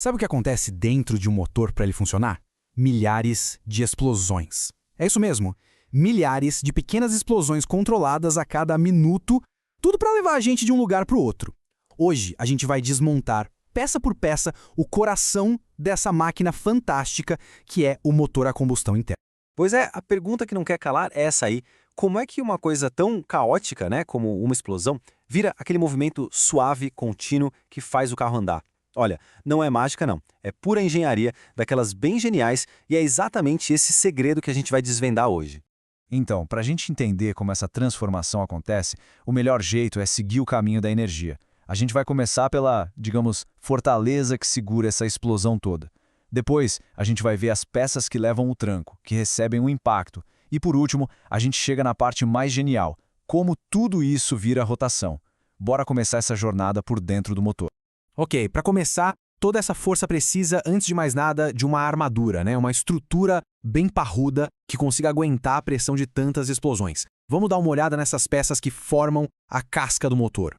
Sabe o que acontece dentro de um motor para ele funcionar? Milhares de explosões. É isso mesmo, milhares de pequenas explosões controladas a cada minuto, tudo para levar a gente de um lugar para o outro. Hoje a gente vai desmontar, peça por peça, o coração dessa máquina fantástica que é o motor a combustão interna. Pois é, a pergunta que não quer calar é essa aí. Como é que uma coisa tão caótica, né, como uma explosão, vira aquele movimento suave, contínuo, que faz o carro andar? Olha, não é mágica não, é pura engenharia, daquelas bem geniais, e é exatamente esse segredo que a gente vai desvendar hoje. Então, para a gente entender como essa transformação acontece, o melhor jeito é seguir o caminho da energia. A gente vai começar pela, digamos, fortaleza que segura essa explosão toda. Depois, a gente vai ver as peças que levam o tranco, que recebem o impacto. E por último, a gente chega na parte mais genial, como tudo isso vira rotação. Bora começar essa jornada por dentro do motor. Ok, para começar, toda essa força precisa, antes de mais nada, de uma armadura, né? Uma estrutura bem parruda que consiga aguentar a pressão de tantas explosões. Vamos dar uma olhada nessas peças que formam a casca do motor.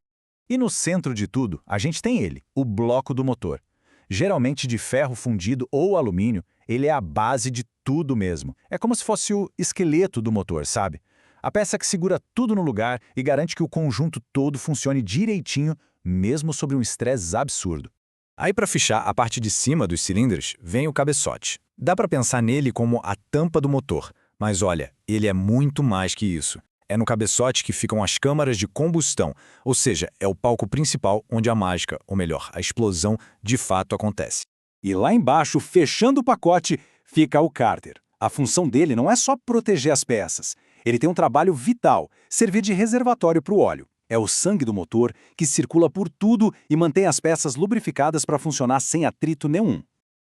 E no centro de tudo, a gente tem ele, o bloco do motor. Geralmente de ferro fundido ou alumínio, ele é a base de tudo mesmo. É como se fosse o esqueleto do motor, sabe? A peça que segura tudo no lugar e garante que o conjunto todo funcione direitinho, mesmo sob um estresse absurdo. Aí, para fechar a parte de cima dos cilindros, vem o cabeçote. Dá para pensar nele como a tampa do motor, mas olha, ele é muito mais que isso. É no cabeçote que ficam as câmaras de combustão, ou seja, é o palco principal onde a mágica, ou melhor, a explosão, de fato acontece. E lá embaixo, fechando o pacote, fica o cárter. A função dele não é só proteger as peças. Ele tem um trabalho vital, servir de reservatório para o óleo. É o sangue do motor que circula por tudo e mantém as peças lubrificadas para funcionar sem atrito nenhum.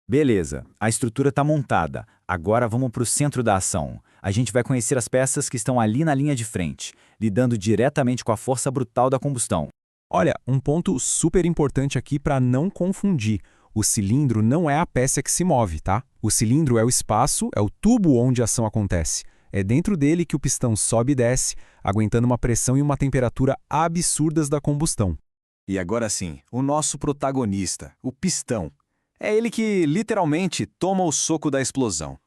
Beleza, a estrutura está montada. Agora vamos para o centro da ação. A gente vai conhecer as peças que estão ali na linha de frente, lidando diretamente com a força brutal da combustão. Olha, um ponto super importante aqui para não confundir. O cilindro não é a peça que se move, tá? O cilindro é o espaço, é o tubo onde a ação acontece. É dentro dele que o pistão sobe e desce, aguentando uma pressão e uma temperatura absurdas da combustão. E agora sim, o nosso protagonista, o pistão. É ele que, literalmente, toma o soco da explosão.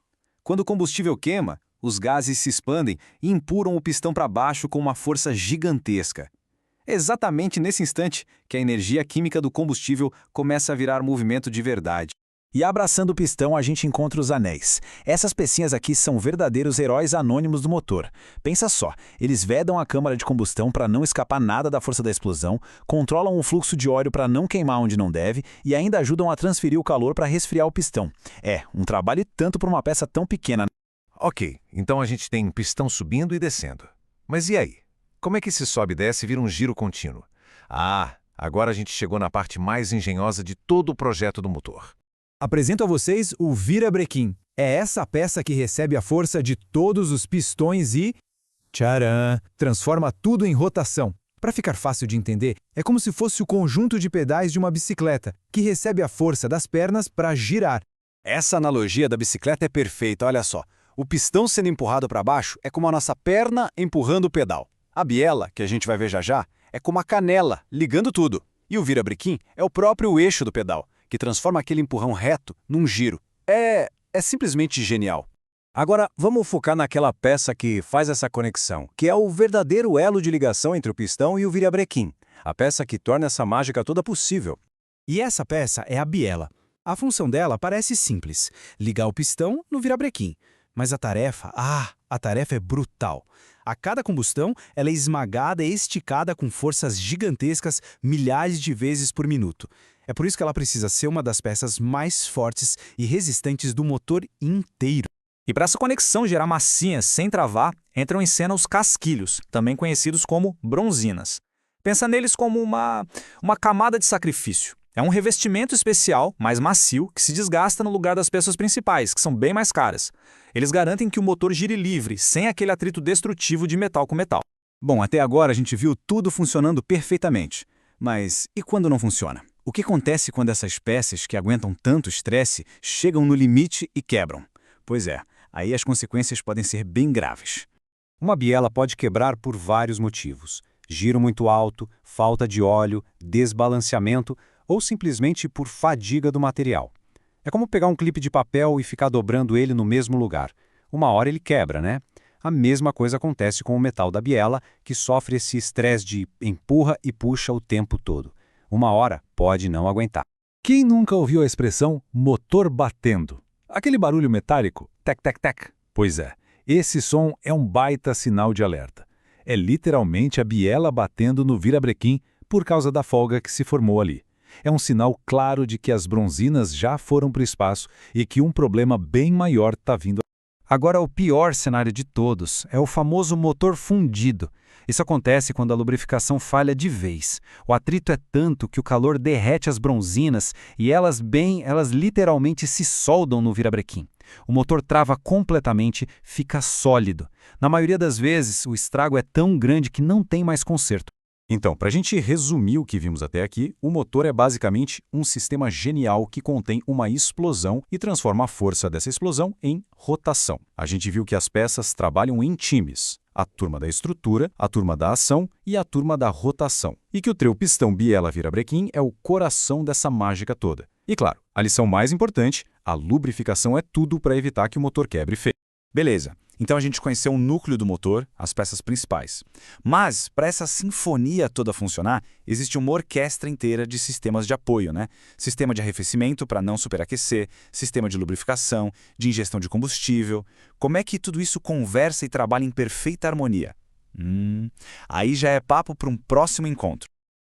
Quando o combustível queima, os gases se expandem e empurram o pistão para baixo com uma força gigantesca. É exatamente nesse instante que a energia química do combustível começa a virar movimento de verdade. E abraçando o pistão, a gente encontra os anéis. Essas pecinhas aqui são verdadeiros heróis anônimos do motor. Pensa só, eles vedam a câmara de combustão para não escapar nada da força da explosão, controlam o fluxo de óleo para não queimar onde não deve e ainda ajudam a transferir o calor para resfriar o pistão. É, um trabalho e tanto para uma peça tão pequena. Ok, então a gente tem pistão subindo e descendo. Mas e aí? Como é que esse sobe e desce vira um giro contínuo? Ah, agora a gente chegou na parte mais engenhosa de todo o projeto do motor. Apresento a vocês o virabrequim. É essa peça que recebe a força de todos os pistões e... tcharam! Transforma tudo em rotação. Para ficar fácil de entender, é como se fosse o conjunto de pedais de uma bicicleta, que recebe a força das pernas para girar. Essa analogia da bicicleta é perfeita, olha só. O pistão sendo empurrado para baixo é como a nossa perna empurrando o pedal. A biela, que a gente vai ver já já, é como a canela, ligando tudo. E o virabrequim é o próprio eixo do pedal, que transforma aquele empurrão reto num giro. É simplesmente genial. Agora, vamos focar naquela peça que faz essa conexão, que é o verdadeiro elo de ligação entre o pistão e o virabrequim. A peça que torna essa mágica toda possível. E essa peça é a biela. A função dela parece simples, ligar o pistão no virabrequim. Mas a tarefa é brutal. A cada combustão, ela é esmagada e esticada com forças gigantescas milhares de vezes por minuto. É por isso que ela precisa ser uma das peças mais fortes e resistentes do motor inteiro. E para essa conexão gerar massinha sem travar, entram em cena os casquilhos, também conhecidos como bronzinas. Pensa neles como uma camada de sacrifício. É um revestimento especial, mais macio, que se desgasta no lugar das peças principais, que são bem mais caras. Eles garantem que o motor gire livre, sem aquele atrito destrutivo de metal com metal. Bom, até agora a gente viu tudo funcionando perfeitamente. Mas e quando não funciona? O que acontece quando essas peças que aguentam tanto estresse chegam no limite e quebram? Pois é, aí as consequências podem ser bem graves. Uma biela pode quebrar por vários motivos. Giro muito alto, falta de óleo, desbalanceamento ou simplesmente por fadiga do material. É como pegar um clipe de papel e ficar dobrando ele no mesmo lugar. Uma hora ele quebra, né? A mesma coisa acontece com o metal da biela, que sofre esse estresse de empurra e puxa o tempo todo. Uma hora pode não aguentar. Quem nunca ouviu a expressão motor batendo? Aquele barulho metálico, tec, tec, tec. Pois é, esse som é um baita sinal de alerta. É literalmente a biela batendo no virabrequim por causa da folga que se formou ali. É um sinal claro de que as bronzinas já foram para o espaço e que um problema bem maior está vindo. Agora, o pior cenário de todos é o famoso motor fundido. Isso acontece quando a lubrificação falha de vez. O atrito é tanto que o calor derrete as bronzinas e elas literalmente se soldam no virabrequim. O motor trava completamente, fica sólido. Na maioria das vezes, o estrago é tão grande que não tem mais conserto. Então, para a gente resumir o que vimos até aqui, o motor é basicamente um sistema genial que contém uma explosão e transforma a força dessa explosão em rotação. A gente viu que as peças trabalham em times. A turma da estrutura, a turma da ação e a turma da rotação. E que o trio pistão biela virabrequim é o coração dessa mágica toda. E claro, a lição mais importante, a lubrificação é tudo para evitar que o motor quebre feio. Beleza, então a gente conheceu o núcleo do motor, as peças principais. Mas, para essa sinfonia toda funcionar, existe uma orquestra inteira de sistemas de apoio, né? Sistema de arrefecimento para não superaquecer, sistema de lubrificação, de ingestão de combustível. Como é que tudo isso conversa e trabalha em perfeita harmonia? Aí já é papo para um próximo encontro.